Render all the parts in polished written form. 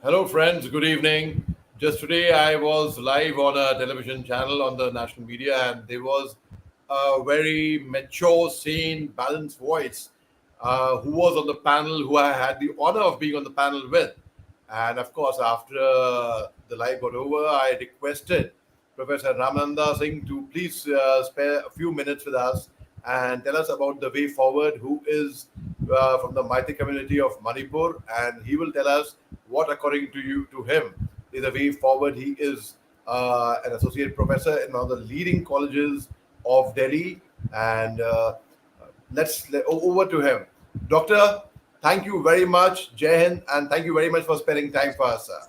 Hello, friends. Good evening. Just today, I was live on a television channel on the national media, and there was a very mature, sane, balanced voice who was on the panel, who I had the honor of being on the panel with. And of course, after the live got over, I requested Professor Ramananda Singh to please spare a few minutes with us and tell us about the way forward, who is from the Mighty community of Manipur, and he will tell us what, according to you, to him, is the way forward. He is an associate professor in one of the leading colleges of Delhi, and over to him. Doctor, thank you very much, Jai Hind, and thank you very much for spending time for us, sir.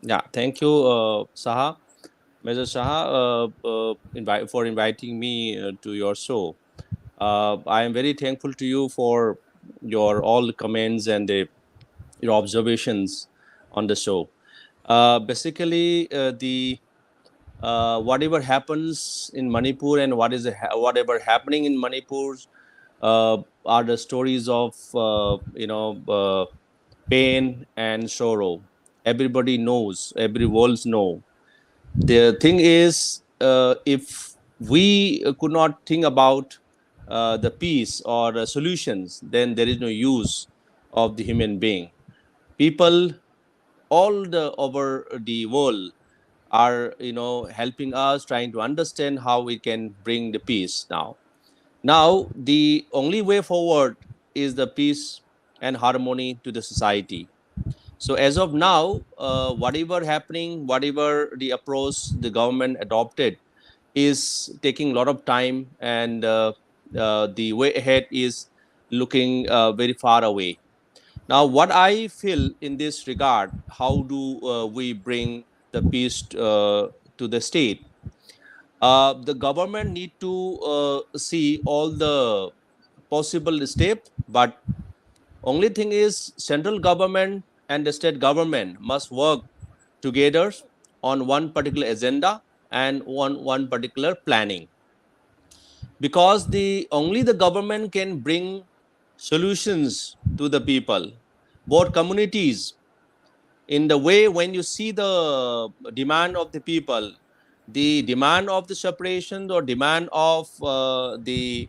Yeah, thank you, Saha, Major Shah, for inviting me to your show. I am very thankful to you for your all the comments and your observations on the show. Basically, the whatever happens in Manipur and whatever happening in Manipur are the stories of pain and sorrow. Everybody knows, every world know. The thing is, if we could not think about the peace or solutions, then there is no use of the human being. People over the world are helping us, trying to understand how we can bring the peace now the only way forward is the peace and harmony to the society. So as of now, whatever happening, whatever the approach the government adopted is taking a lot of time, and the way ahead is looking very far away. Now, what I feel in this regard, how do we bring the peace to the state? The government need to see all the possible step, but only thing is central government and the state government must work together on one particular agenda and one particular planning, because the government can bring solutions to the people, both communities. In the way, when you see the demand of the people, the demand of the separation or demand of uh, the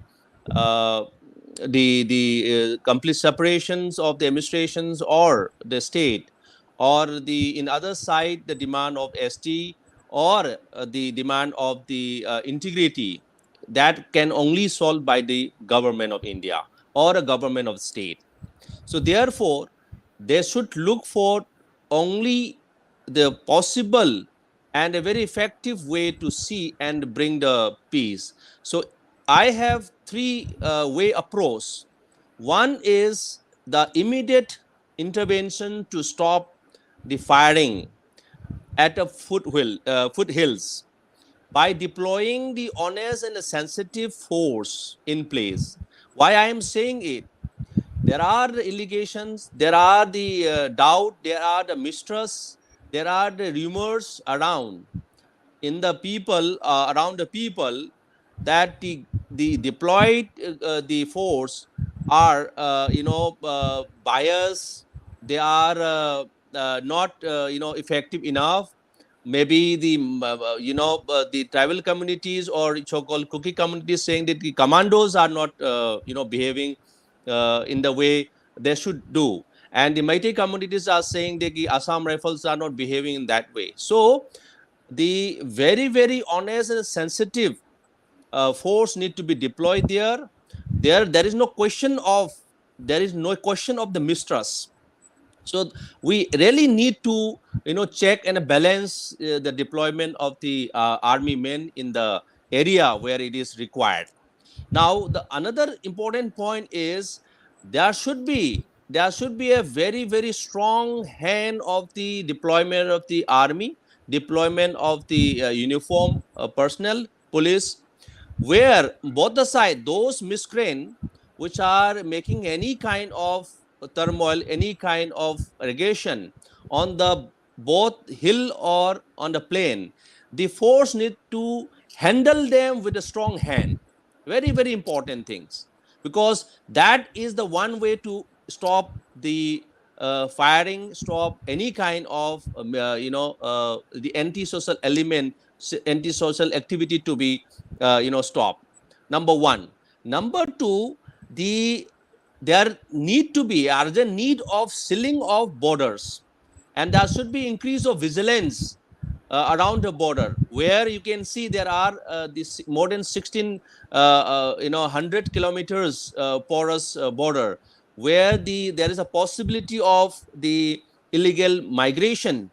complete separations of the administrations or the state, or the in other side the demand of ST, or the demand of the integrity, that can only solved by the government of India or a government of state. So therefore, they should look for only the possible and a very effective way to see and bring the peace. So I have three way approach. One is the immediate intervention to stop the firing at a foothills by deploying the honest and sensitive force in place. Why I am saying it? There are the allegations, there are the doubt, there are the mistrust, there are the rumors around in the people, around the people, that the deployed the force are biased. They are not effective enough. Maybe the tribal communities or so-called cookie communities saying that the commandos are not behaving in the way they should do, and the Meitei communities are saying that the Assam rifles are not behaving in that way. So the very very honest and sensitive force need to be deployed there. There is no question of, the mistrust. So we really need to check and balance the deployment of the army men in the area where it is required. Now, the another important point is there should be a very very strong hand of the deployment of the army, deployment of the uniform personnel, police, where both the side, those miscreant which are making any kind of turmoil, any kind of aggression on the both hill or on the plain, the force need to handle them with a strong hand. Very very important things, because that is the one way to stop the firing, stop any kind of the anti-social element, anti-social activity to be stopped. Number one. Number two, there need to be urgent need of sealing of borders, and there should be increase of vigilance around the border, where you can see there are this more than 16 100 kilometers porous border, where there is a possibility of the illegal migration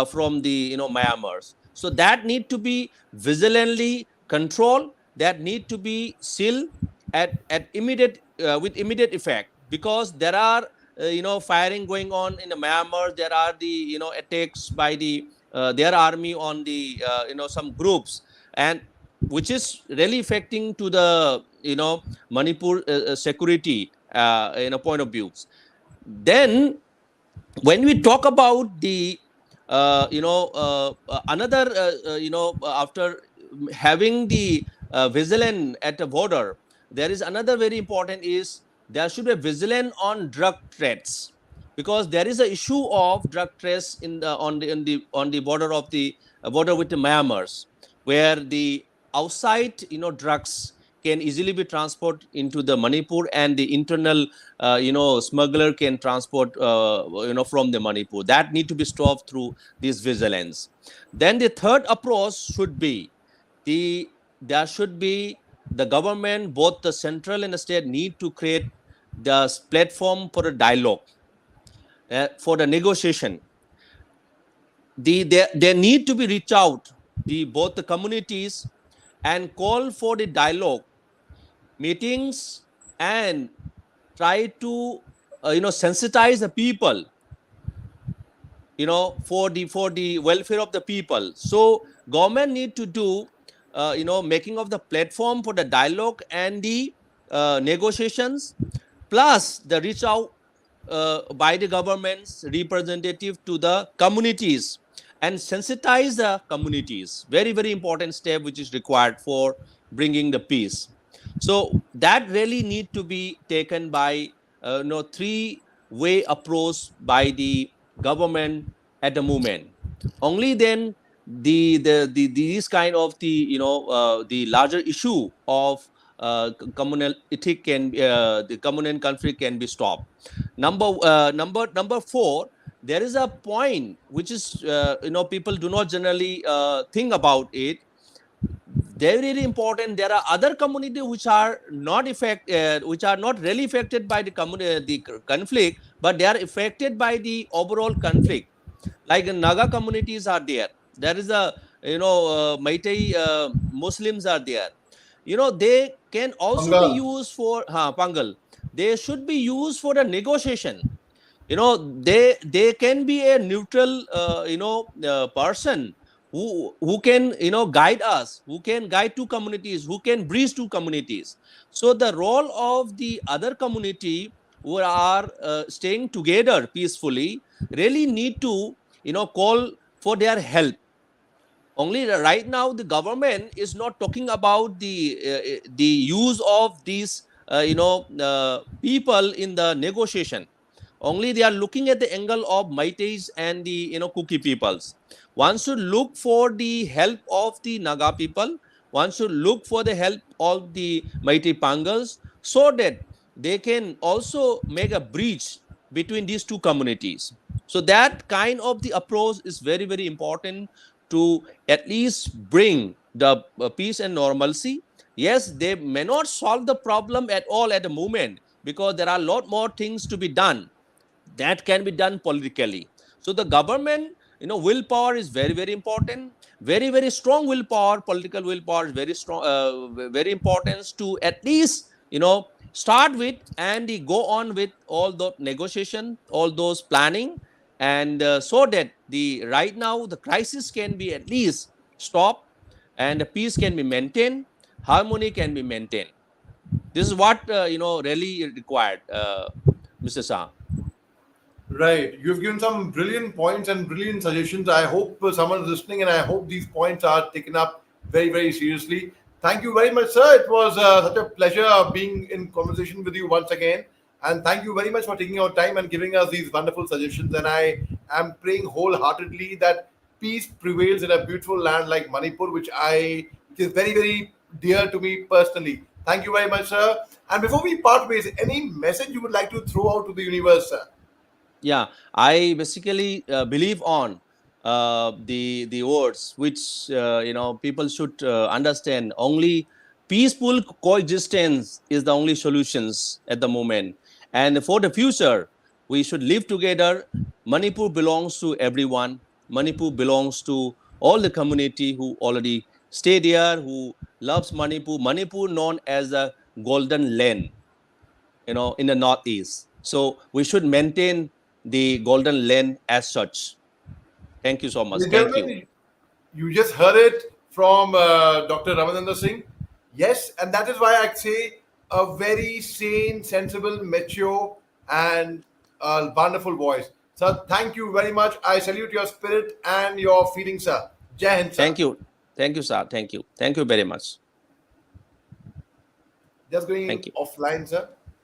from the Myanmar. So that need to be vigilantly controlled, that need to be sealed at immediate with immediate effect, because there are firing going on in the Myanmar. There are the attacks by their army on the some groups, and which is really affecting to the Manipur security point of views. Then when we talk about the another after having the vigilance at the border, there is another very important is there should be vigilance on drug threats, because there is an issue of drug threats in the on the border of the border with the Myanmar, where the outside drugs can easily be transported into the Manipur, and the internal smuggler can transport from the Manipur. That need to be stopped through this vigilance. Then the third approach should be there should be the government, both the central and the state, need to create the platform for a dialogue, for the negotiation. They need to be reach out both the communities and call for the dialogue meetings, and try to sensitize the people for the welfare of the people. So government need to do making of the platform for the dialogue and the negotiations, plus the reach out by the government's representative to the communities and sensitize the communities. Very, very important step which is required for bringing the peace. So that really need to be taken by three-way approach by the government at the moment. Only then these kind of the larger issue of communal ethic can the communal conflict can be stopped. Number four, there is a point which is people do not generally think about it. Very, very important. There are other communities which are not which are not really affected by the conflict, but they are affected by the overall conflict. Like Naga communities are there. There is a Meitei Muslims are there. They can also be Bengal. used for Pangal. They should be used for the negotiation. They can be a neutral person who can guide us, who can guide two communities, who can bridge two communities. So the role of the other community who are staying together peacefully really need to call for their help. Only right now the government is not talking about the use of these people in the negotiation. Only they are looking at the angle of Meiteis and the Kuki peoples. One should look for the help of the Naga people. One should look for the help of the Meitei Pangals, so that they can also make a bridge between these two communities. So that kind of the approach is very, very important to at least bring the peace and normalcy. Yes, they may not solve the problem at all at the moment, because there are a lot more things to be done that can be done politically. So the government, willpower is very, very important. Very, very strong willpower, political willpower is very strong, very important to at least, start with and go on with all the negotiation, all those planning, and so that right now the crisis can be at least stopped, and the peace can be maintained, harmony can be maintained. This is what really required, Mr. Shah. Right. You've given some brilliant points and brilliant suggestions. I hope someone is listening, and I hope these points are taken up very, very seriously. Thank you very much, sir. It was such a pleasure being in conversation with you once again. And thank you very much for taking your time and giving us these wonderful suggestions. And I am praying wholeheartedly that peace prevails in a beautiful land like Manipur, which is very, very dear to me personally. Thank you very much, sir. And before we part ways, any message you would like to throw out to the universe, sir? Yeah, I basically believe on the words which people should understand. Only peaceful coexistence is the only solutions at the moment, and for the future we should live together. Manipur belongs to everyone. Manipur belongs to all the community who already stay there, who loves Manipur. Manipur known as the golden land, in the northeast. So we should maintain the golden lane as such. Thank you so much. Ladies and Thank you. gentlemen, you just heard it from Dr. Ramananda Singh. Yes, and that is why I say a very sane, sensible, mature, and wonderful voice. Sir, thank you very much. I salute your spirit and your feelings, sir. Jai Hind, sir. Thank you. Thank you, sir. Thank you. Thank you very much. Just going Thank you. offline, sir.